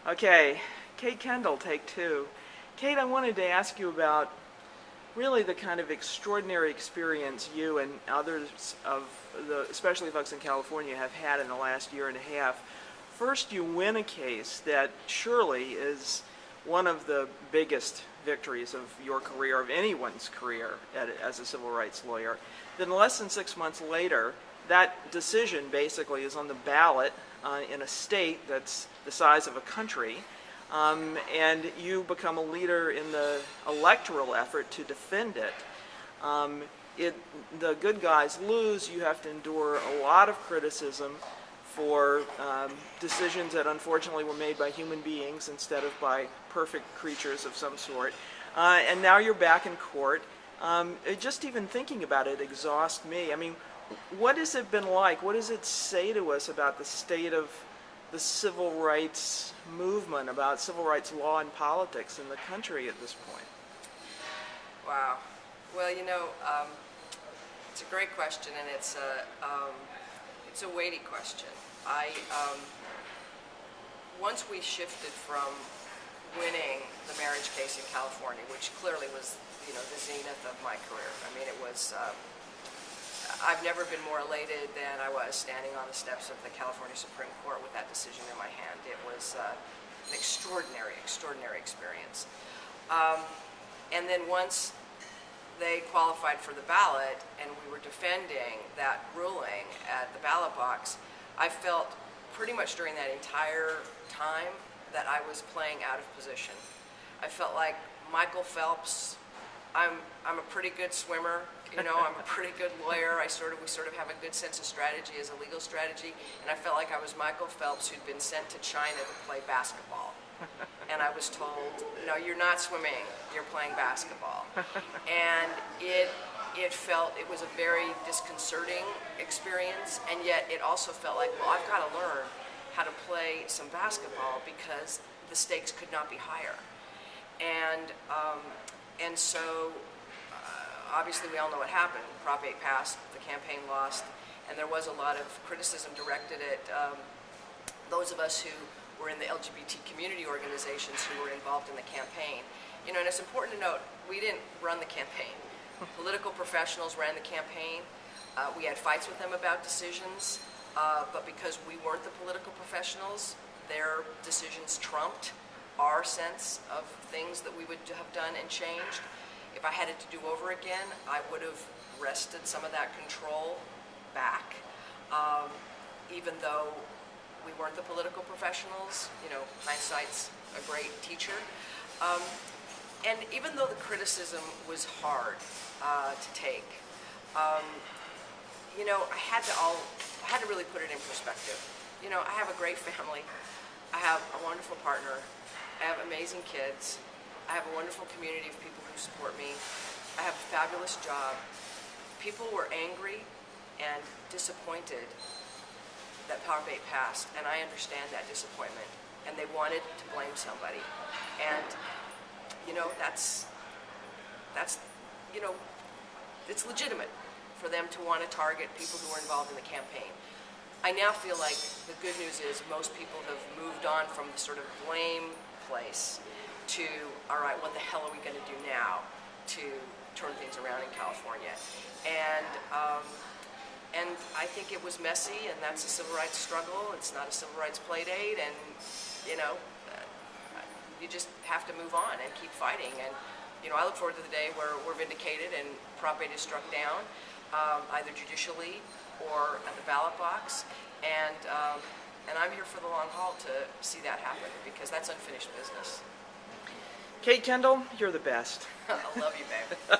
Okay, Kate Kendall, take two. Kate, I wanted to ask you about really the kind of extraordinary experience you and others especially folks in California, have had in the last year and a half. First, you win a case that surely is one of the biggest victories of your career, of anyone's career as a civil rights lawyer. Then less than 6 months later, that decision basically is on the ballot in a state that's the size of a country, and you become a leader in the electoral effort to defend it. The good guys lose. You have to endure a lot of criticism for decisions that unfortunately were made by human beings instead of by perfect creatures of some sort. And now you're back in court. Just even thinking about it exhausts me. I mean, what has it been like? What does it say to us about the state of the civil rights movement, about civil rights law and politics in the country at this point? Wow. Well, it's a great question, and it's a weighty question. Once we shifted from winning the marriage case in California, which clearly was, the zenith of my career. I mean, it was. I've never been more elated than I was standing on the steps of the California Supreme Court with that decision in my hand. It was an extraordinary, extraordinary experience. And then once they qualified for the ballot and we were defending that ruling at the ballot box, I felt pretty much during that entire time that I was playing out of position. I felt like Michael Phelps. I'm a pretty good swimmer, I'm a pretty good lawyer. We sort of have a good sense of strategy as a legal strategy, and I felt like I was Michael Phelps who'd been sent to China to play basketball. And I was told, no, you're not swimming, you're playing basketball. And it was a very disconcerting experience, and yet it also felt like, well, I've got to learn how to play some basketball because the stakes could not be higher. And so, obviously we all know what happened. Prop 8 passed, the campaign lost, and there was a lot of criticism directed at those of us who were in the LGBT community organizations who were involved in the campaign. And it's important to note, we didn't run the campaign. Political professionals ran the campaign. We had fights with them about decisions, but because we weren't the political professionals, their decisions trumped our sense of things that we would have done and changed. If I had it to do over again, I would have wrested some of that control back, even though we weren't the political professionals. Hindsight's a great teacher. And even though the criticism was hard to take, I had to really put it in perspective. I have a great family. I have a wonderful partner. I have amazing kids. I have a wonderful community of people who support me. I have a fabulous job. People were angry and disappointed that Prop 8 passed, and I understand that disappointment. And they wanted to blame somebody. And, it's legitimate for them to want to target people who were involved in the campaign. I now feel like the good news is most people have moved on from the sort of blame place to, all right, what the hell are we going to do now to turn things around in California? And I think it was messy, and that's a civil rights struggle. It's not a civil rights play date, and you just have to move on and keep fighting. And I look forward to the day where we're vindicated and Prop 8 is struck down, either judicially or at the ballot box. And I'm here for the long haul to see that happen, because that's unfinished business. Kate Kendall, you're the best. I love you, babe.